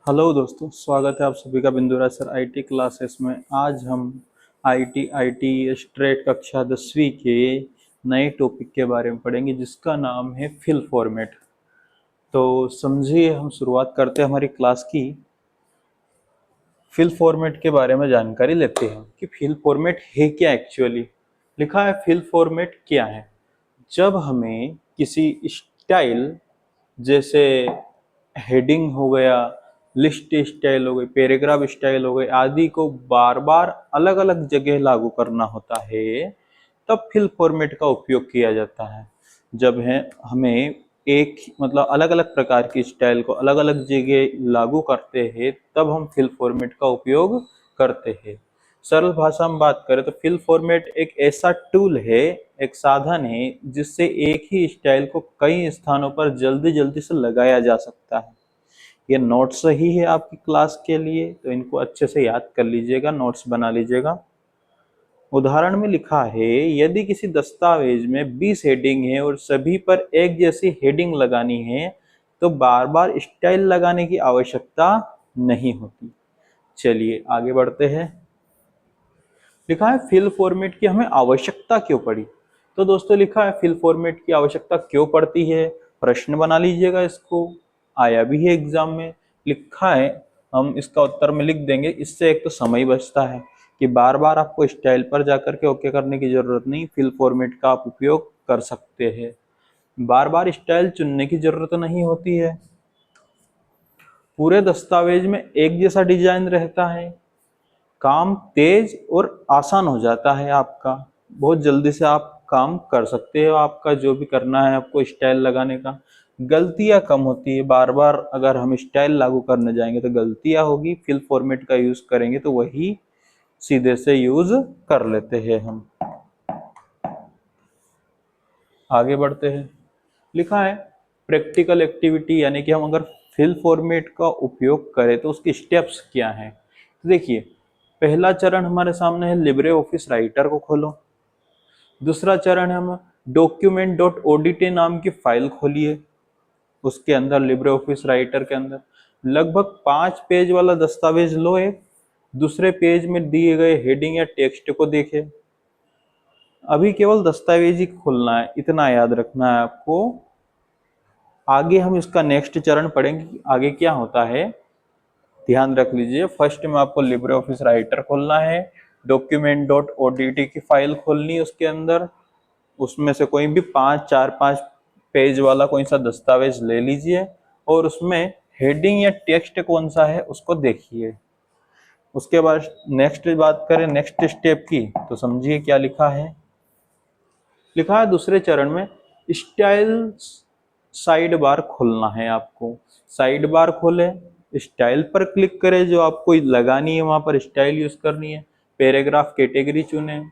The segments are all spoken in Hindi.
हेलो दोस्तों, स्वागत है आप सभी का बिंदुराज सर आईटी क्लासेस में। आज हम आईटी स्ट्रेट कक्षा 10वीं के नए टॉपिक के बारे में पढ़ेंगे जिसका नाम है फिल फॉर्मेट। तो समझिए, हम शुरुआत करते हैं हमारी क्लास की। फिल फॉर्मेट के बारे में जानकारी लेते हैं कि फिल फॉर्मेट है क्या एक्चुअली। लिखा है फिल फॉर्मेट क्या है। जब हमें किसी स्टाइल, जैसे हेडिंग हो गया, लिस्ट स्टाइल हो गई, पैराग्राफ स्टाइल हो गई आदि को बार बार अलग अलग जगह लागू करना होता है, तब फिल फॉर्मेट का उपयोग किया जाता है। जब है हमें एक मतलब अलग अलग प्रकार की स्टाइल को अलग अलग जगह लागू करते हैं, तब हम फिल फॉर्मेट का उपयोग करते हैं। सरल भाषा में बात करें तो फिल फॉर्मेट एक ऐसा टूल है, एक साधन है जिससे एक ही स्टाइल को कई स्थानों पर जल्दी जल्दी से लगाया जा सकता है। ये नोट्स ही है आपकी क्लास के लिए, तो इनको अच्छे से याद कर लीजिएगा, नोट्स बना लीजिएगा। उदाहरण में लिखा है, यदि किसी दस्तावेज में 20 हेडिंग है और सभी पर एक जैसी हेडिंग लगानी है तो बार बार स्टाइल लगाने की आवश्यकता नहीं होती। चलिए आगे बढ़ते हैं। लिखा है फिल फॉर्मेट की हमें आवश्यकता क्यों पड़ी। तो दोस्तों लिखा है फिल फॉर्मेट की आवश्यकता क्यों पड़ती है, प्रश्न बना लीजिएगा, इसको आया भी है एग्जाम में। लिखा है, हम इसका उत्तर में लिख देंगे। इससे एक तो समय बचता है कि बार बार आपको स्टाइल पर जाकर के ओके करने की जरूरत नहीं, फिल फॉर्मेट का आप उपयोग कर सकते हैं। बार बार स्टाइल चुनने की जरूरत नहीं होती है। पूरे दस्तावेज में एक जैसा डिजाइन रहता है। काम तेज और आसान हो जाता है आपका, बहुत जल्दी से आप काम कर सकते हो। आपका जो भी करना है आपको स्टाइल लगाने का, गलतियां कम होती है। बार बार अगर हम स्टाइल लागू करने जाएंगे तो गलतियां होगी, फिल फॉर्मेट का यूज करेंगे तो वही सीधे से यूज कर लेते हैं हम। आगे बढ़ते हैं। लिखा है प्रैक्टिकल एक्टिविटी, यानी कि हम अगर फिल फॉर्मेट का उपयोग करें तो उसके स्टेप्स क्या हैं। तो देखिए, पहला चरण हमारे सामने है, लिब्रे ऑफिस राइटर को खोलो। दूसरा चरण है, हम डॉक्यूमेंट डॉट ओडीटी नाम की फाइल खोलिए। उसके अंदर लिब्रे ऑफिस राइटर के अंदर लगभग 5 पेज वाला दस्तावेज लो। एक दूसरे पेज में दिए गए हेडिंग या टेक्स्ट को देखें। अभी केवल दस्तावेज ही खोलना है, इतना याद रखना है आपको। आगे हम इसका नेक्स्ट चरण पढ़ेंगे कि आगे क्या होता है। ध्यान रख लीजिए, फर्स्ट में आपको लिब्रे ऑफिस राइटर खोलना है, डॉक्यूमेंट डॉट ओडीटी की फाइल खोलनी है। उसके अंदर उसमें से कोई भी 5 4 5 पेज वाला कोई सा दस्तावेज ले लीजिए और उसमें हेडिंग या टेक्स्ट कौन सा है उसको देखिए। उसके बाद नेक्स्ट बात करें नेक्स्ट स्टेप की, तो समझिए क्या लिखा है। लिखा है दूसरे चरण में स्टाइल साइड बार खोलना है आपको। साइड बार खोले, स्टाइल पर क्लिक करें, जो आपको लगानी है वहां पर स्टाइल यूज करनी है। पैराग्राफ कैटेगरी चुने,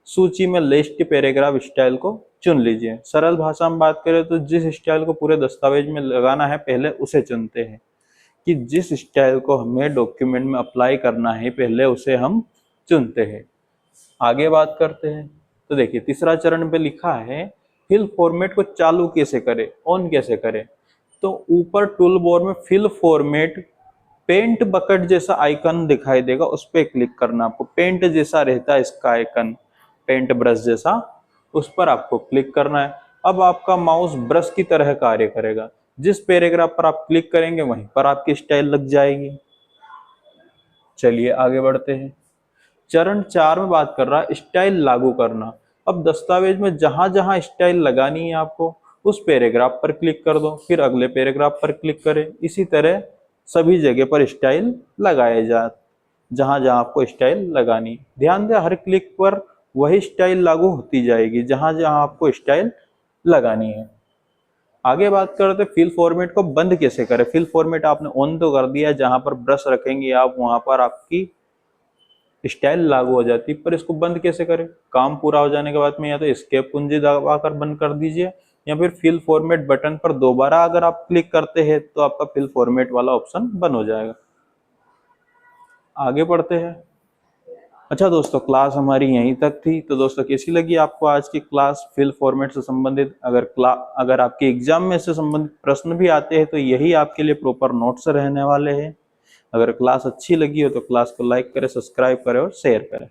सूची में लिस्ट पैराग्राफ स्टाइल को चुन लीजिए। सरल भाषा में बात करें तो जिस स्टाइल को पूरे दस्तावेज में लगाना है पहले उसे चुनते हैं, कि जिस स्टाइल को हमें डॉक्यूमेंट में अप्लाई करना है पहले उसे हम चुनते हैं। आगे बात करते हैं। तो देखिए, तीसरा चरण पे लिखा है फिल फॉर्मेट को चालू कैसे करें, ऑन कैसे करें। तो ऊपर टूल बार में फिल फॉर्मेट पेंट बकेट जैसा आइकन दिखाई देगा, उस पर क्लिक करना आपको। पेंट जैसा रहता है इसका आइकन, पेंट ब्रश जैसा, उस पर आपको क्लिक करना है। अब आपका माउस ब्रश की तरह कार्य करेगा। जिस पैराग्राफ पर आप क्लिक करेंगे वहीं पर आपकी स्टाइल लग जाएगी। चलिए आगे बढ़ते हैं। चरण 4 में बात कर रहा है स्टाइल लागू करना। अब दस्तावेज में जहां जहां स्टाइल लगानी है आपको, उस पैराग्राफ पर क्लिक कर दो, फिर अगले पैराग्राफ पर क्लिक करें। इसी तरह सभी जगह पर स्टाइल लगाए जा, जहां जहां आपको स्टाइल लगानी। ध्यान दें, हर क्लिक पर वही स्टाइल लागू होती जाएगी जहां जहां आपको स्टाइल लगानी है। आगे बात करते फिल फॉर्मेट को बंद कैसे करें। फिल फॉर्मेट आपने ऑन तो कर दिया, जहां पर ब्रश रखेंगे आप वहां पर आपकी स्टाइल लागू हो जाती, पर इसको बंद कैसे करें। काम पूरा हो जाने के बाद में या तो एस्केप कुंजी दबाकर बंद कर दीजिए, या फिर फिल फॉर्मेट बटन पर दोबारा अगर आप क्लिक करते हैं तो आपका फिल फॉर्मेट वाला ऑप्शन बंद हो जाएगा। आगे बढ़ते हैं। अच्छा दोस्तों, क्लास हमारी यहीं तक थी। तो दोस्तों, कैसी लगी आपको आज की क्लास फिल फॉर्मेट से संबंधित। अगर आपके एग्जाम में से संबंधित प्रश्न भी आते हैं तो यही आपके लिए प्रॉपर नोट्स रहने वाले हैं। अगर क्लास अच्छी लगी हो तो क्लास को लाइक करें, सब्सक्राइब करें और शेयर करें।